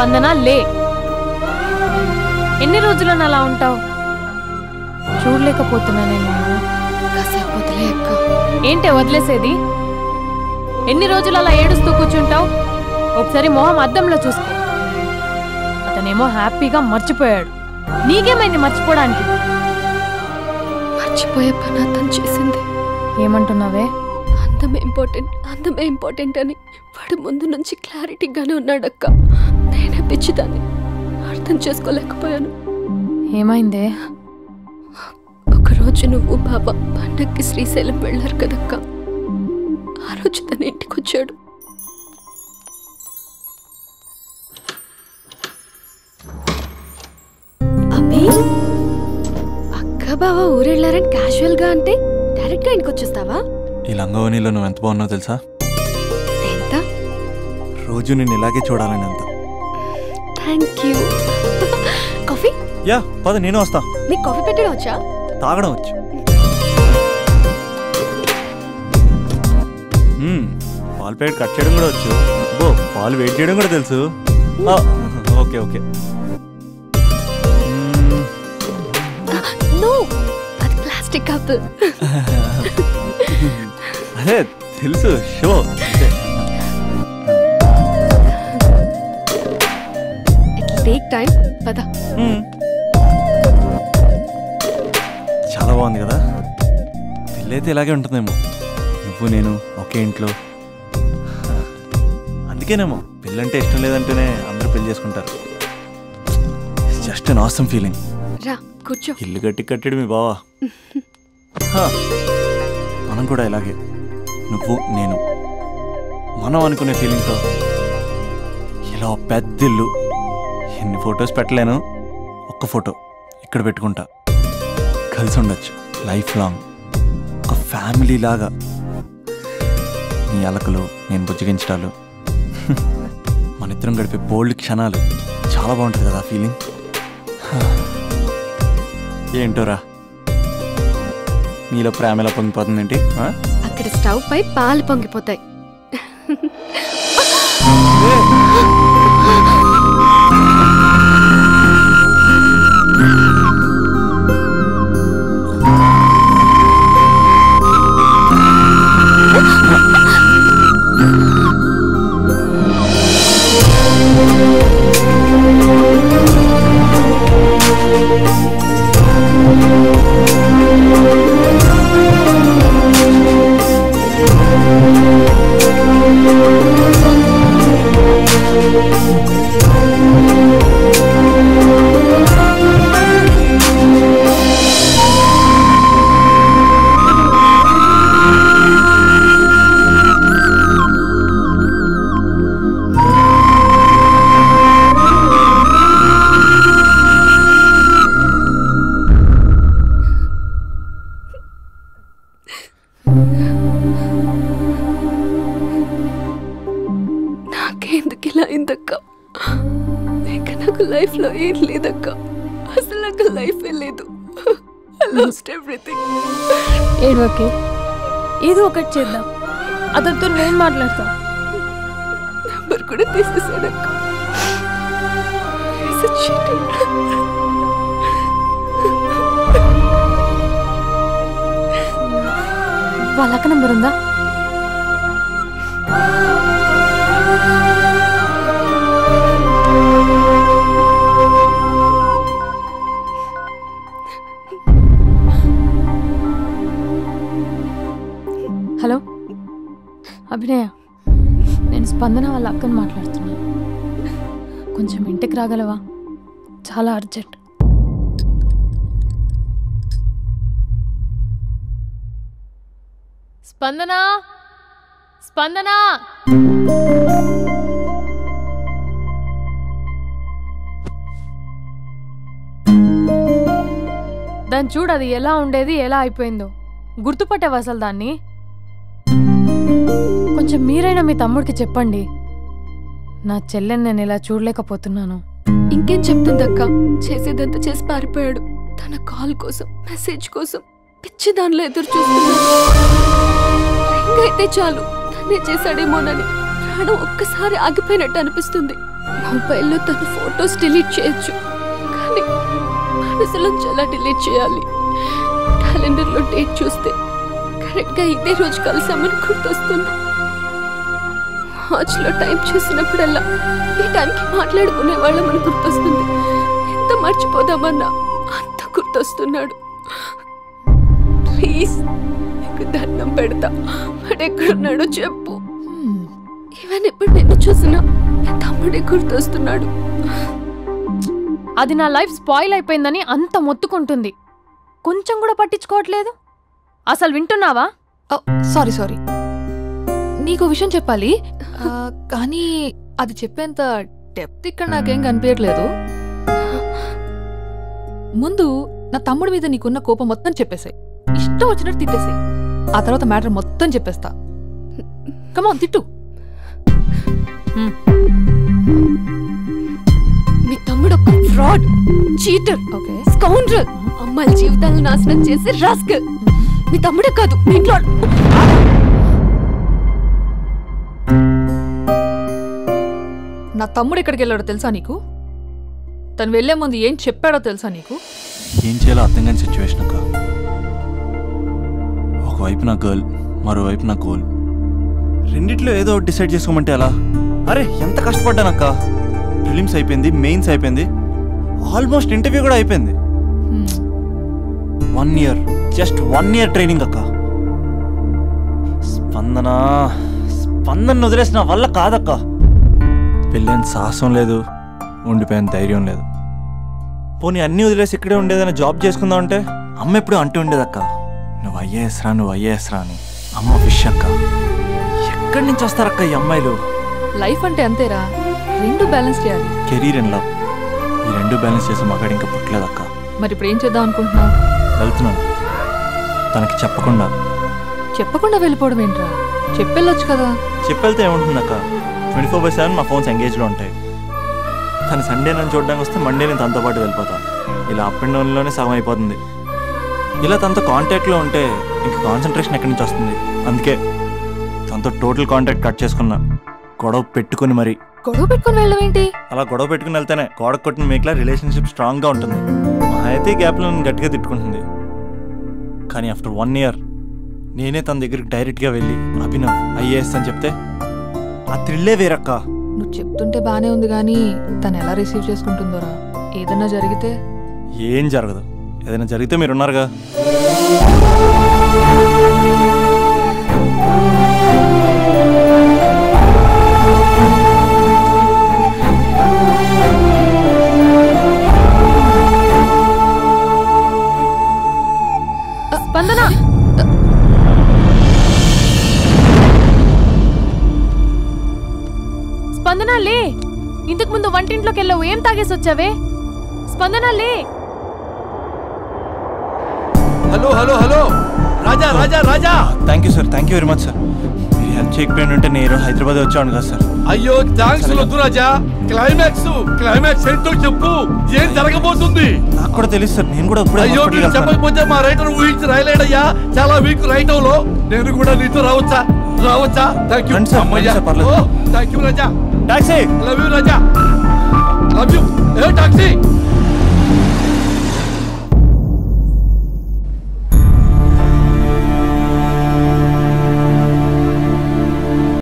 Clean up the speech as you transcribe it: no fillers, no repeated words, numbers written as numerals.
స్పందన లే. ఎన్ని రోజులను అలా ఉంటావు? చూడలేకపోతున్నా నేను. కాసేపు వదిలే అక్క. ఏంటే వదిలేసేది? ఎన్ని రోజులు అలా ఏడుస్తూ కూర్చుంటావు? ఒకసారి మొహం అద్దంలో చూసుకో. అతనేమో హ్యాపీగా మర్చిపోయాడు. నీకేమైంది మర్చిపోవడానికి? మర్చిపోయే పని అతను చేసింది. ఏమంటున్నావే? అందమే ఇంపార్టెంట్ అని వాడు ముందు నుంచి క్లారిటీగానే ఉన్నాడక్క. నేనే పిచ్చిదాన్ని, అర్థం చేసుకోలేకపోయాను. ఏమైందే? ఒకరోజు నువ్వు బాబా పండక్కి శ్రీశైలం వెళ్ళారు కదక్క. ఆ రోజు తన ఇంటికి వచ్చాడు. అభి, అక్క బావ ఊరెళ్ళారని క్యాజువల్ గా అంటే డైరెక్ట్ గా ఇంటికి వచ్చేస్తావా? ఈ లంగవనిలో నువ్వు ఎంత బాగున్నావు తెలుసా? ఎంత? రోజు నేను ఇలాగే చూడాలని అంత. Thank you. కాఫీ? యా పద, నేను వస్తా. నీకు కాఫీ పెట్టడం వచ్చా? తాగడం వచ్చు. పాలు ప్యాకెట్ కట్ చేయడం కూడా వచ్చు. పాలు వెయిట్ చేయడం కూడా తెలుసు. Okay okay. నో, అది ప్లాస్టిక్ కప్. అదే తెలుసు, షో. It take time. పద. చాలా బాగుంది కదా. పెళ్ళైతే ఇలాగే ఉంటుందేమో, నువ్వు నేను ఒకే ఇంట్లో. అందుకేనేమో పెళ్ళంటే ఇష్టం లేదంటేనే అందరూ పెళ్లి చేసుకుంటారు. Just an awesome feeling. రా కూర్చో. ఇల్లు కట్టాడు మీ బావా. మనం కూడా ఇలాగే, నువ్వు నేను మనం అనుకునే ఫీలింగ్తో ఇలా పెద్ద ఇల్లు. ఎన్ని ఫొటోస్ పెట్టలేను, ఒక్క ఫోటో ఇక్కడ పెట్టుకుంటా. కలిసి ఉండొచ్చు లైఫ్ లాంగ్, ఒక ఫ్యామిలీ లాగా. నీ అలకలు, నేను బుజ్జగించడాలు, మన ఇద్దరం గడిపే బోల్డ్ క్షణాలు. చాలా బాగుంటుంది కదా ఫీలింగ్. ఏంటోరా, నీలో ప్రేమ ఎలా పొంగిపోతుందేంటి? అక్కడ స్టవ్ పై పాలు పొంగిపోతాయి. నాకెందుకు ఇలా అయిందక్క? నాకు లైఫ్ లో ఏం లేదక్క. అసలు నాకు లైఫ్ లేదు. I lost everything. ఓకే, ఏదో ఒకటి చేద్దాం. అతనితో నేను మాట్లాడతా. నెంబర్ కూడా తీసేసాడక్క. He's a cheater. వాళ్ళక్క నంబర్ ఉందా? హలో అభినయ, నేను స్పందన వాళ్ళ అక్కని మాట్లాడుతున్నాను. కొంచెం ఇంటికి రాగలవా? చాలా అర్జెంట్. స్పందన, స్పందన. దాన్ని చూడు, అది ఎలా ఉండేది ఎలా అయిపోయిందో. గుర్తుపట్టావు అసలు దాన్ని? కొంచెం మీరైనా మీ తమ్ముడికి చెప్పండి. నా చెల్లెని నేను ఇలా చూడలేకపోతున్నాను. ఇంకేం చెప్తుందక్క? చేసేదంతా చేసి పారిపోయాడు. తన కాల్ కోసం, మెసేజ్ కోసం పిచ్చి దానిలో ఎదురు చూస్తున్నాను. రింగ్ అయితే చాలు తనే చేశాడేమోనని ప్రాణం ఒక్కసారి ఆగిపోయినట్టు అనిపిస్తుంది. మొబైల్లో తన ఫొటోస్ డిలీట్ చేయొచ్చు, కానీ మనసులోంచి ఎలా డిలీట్ చేయాలి? క్యాలెండర్లో డేట్ చూస్తే కరెక్ట్గా ఇదే రోజు కలిసామని గుర్తొస్తుంది. వాచ్లో టైం చూసినప్పుడల్లా ఈ టైంకి మాట్లాడుకునే వాళ్ళమని గుర్తొస్తుంది. ఎంత మర్చిపోదామన్నా అంత గుర్తొస్తున్నాడు. ప్లీజ్ నీకు దండం పెడతా, వాడెక్కడున్నాడో చెప్పు. ఈవెన్ ఇప్పుడు నిన్ను చూసినా తమ్ముడే గుర్తొస్తున్నాడు. అది నా లైఫ్ స్పాయిల్ అయిపోయిందని అంత మొత్తుకుంటుంది, కొంచెం కూడా పట్టించుకోవట్లేదు. అసలు వింటున్నావా? సారీ నీకు విషయం చెప్పాలి, కానీ అది చెప్పేంత డెప్త్ ఇక్కడ నాకేం కనిపించట్లేదు. ముందు నా తమ్ముడి మీద నీకున్న కోపం మొత్తం చెప్పేసాయి, ఇష్టం వచ్చినట్టు తిట్టేసాయి. ఆ తర్వాత మ్యాటర్ మొత్తం చెప్పేస్తా. కమాన్ తిట్టు. మీ తమ్ముడు ఒక ఫ్రాడ్, చీటర్, స్కౌండ్రల్, అమ్మాయిల జీవితాలను నాశనం చేసి రాస్కల్. మీ తమ్ముడే కాదు, మీ ఇంట్లో నా తమ్ముడు ఎక్కడికి వెళ్ళాడో తెలుసా నీకు? తను వెళ్లే ముందు ఏం చెప్పాడో తెలుసా నీకు? ఏం చేయాలో అర్థం కాని సిచ్యువేషన్ అక్క. ఒకవైపు నా గర్ల్, మరోవైపు నా గోల్. రెండిట్లో ఏదో డిసైడ్ చేసుకోమంటే ఎలా? అరే ఎంత కష్టపడ్డానక్క. ఫిలిమ్స్ అయిపోయింది, మెయిన్స్ అయిపోయింది, ఆల్మోస్ట్ ఇంటర్వ్యూ కూడా అయిపోయింది. 1 year, జస్ట్ 1 year ట్రైనింగ్ అక్క. స్పందన వదిలేసిన వల్ల కాదక్క. పెళ్ళైన సాహసం లేదు, ఉండిపోయిన ధైర్యం లేదు. పోనీ అన్నీ వదిలేసి ఇక్కడే ఉండేదైనా జాబ్ చేసుకుందాం అంటే అమ్మ ఎప్పుడు అంటూ ఉండేదక్క, నువ్వు ఐఏఎస్ రా అని. అమ్మ ఫిష్ అక్క. ఎక్కడి నుంచి వస్తారక్క ఈ అమ్మాయిలు? లైఫ్ అంటే అంతేరా, రెండు బ్యాలెన్స్ చేయాలి. కెరీర్ అండ్ లవ్, ఈ రెండు బ్యాలెన్స్ చేసే మగాడు ఇంకా పుట్టలేదక్క. మరి ఇప్పుడు ఏం చేద్దాం అనుకుంటున్నావు? వెళ్తున్నాను, తనకి చెప్పకుండా వెళ్ళిపోవడం ఏంట్రా? చెప్పెళ్ళొచ్చు కదా. చెప్పెళ్తే ఏముంటుందక్క, 24/7 నా ఫోన్స్ ఎంగేజ్లో ఉంటాయి. తను సండే నన్ను చూడడానికి వస్తే మండే నేను తనతో పాటు వెళ్ళిపోతాను. ఇలా అప్ అండ్ డౌన్లోనే సగం అయిపోతుంది. ఇలా తనతో కాంటాక్ట్లో ఉంటే ఇంక కాన్సన్ట్రేషన్ ఎక్కడి నుంచి వస్తుంది? అందుకే తనతో టోటల్ కాంటాక్ట్ కట్ చేసుకున్నా, గొడవ పెట్టుకుని మరి. గొడవ పెట్టుకుని వెళ్ళడం ఏంటి? అలా గొడవ పెట్టుకుని వెళ్తేనే గోడ కొట్టిన మేకలా రిలేషన్షిప్ స్ట్రాంగ్గా ఉంటుంది. మా అయితే గ్యాప్లో నన్ను గట్టిగా తిట్టుకుంటుంది. కానీ ఆఫ్టర్ 1 year నేనే తన దగ్గరికి డైరెక్ట్గా వెళ్ళి అభినవ్ ఐఏఎస్ అని చెప్తే ఆ థ్రిల్లే వేరక్క. నువ్వు చెప్తుంటే బానే ఉంది, కానీ తను ఎలా రిసీవ్ చేసుకుంటుందోరా? ఏదన్నా జరిగితే? ఏం జరగదు, ఏదైనా జరిగితే మీరున్నారుగా. స్పందన, స్పందన లే. ఇంతకు ముందు వంటింట్లోకి వెళ్ళావు, ఏం తాగేసి వచ్చావే? స్పందన లే. Hello Raja Raja Raja. Thank you sir, thank you very much sir. మీరు హెల్ప్ చేయకపోయిన ఉంటే నేను హైదరాబాద్ వచ్చాను కదా సార్. అయ్యో థ్యాంక్స్ వద్దు రాజా. క్లైమాక్స్ ఏంటో చెప్పు, ఏం జరగబోతుంది? నాకు కూడా తెలుసు సార్, నేను కూడా అయ్యో మీరు చెప్పకపోతే మా రైటర్ ఊహించి రాయలేడయ్యా. చాలా వీక్ రైటవ్ లో నేను కూడా నీతో రావచ్చా? Thank you thank you Raja. Taxi. Love you Raja, love you. A taxi.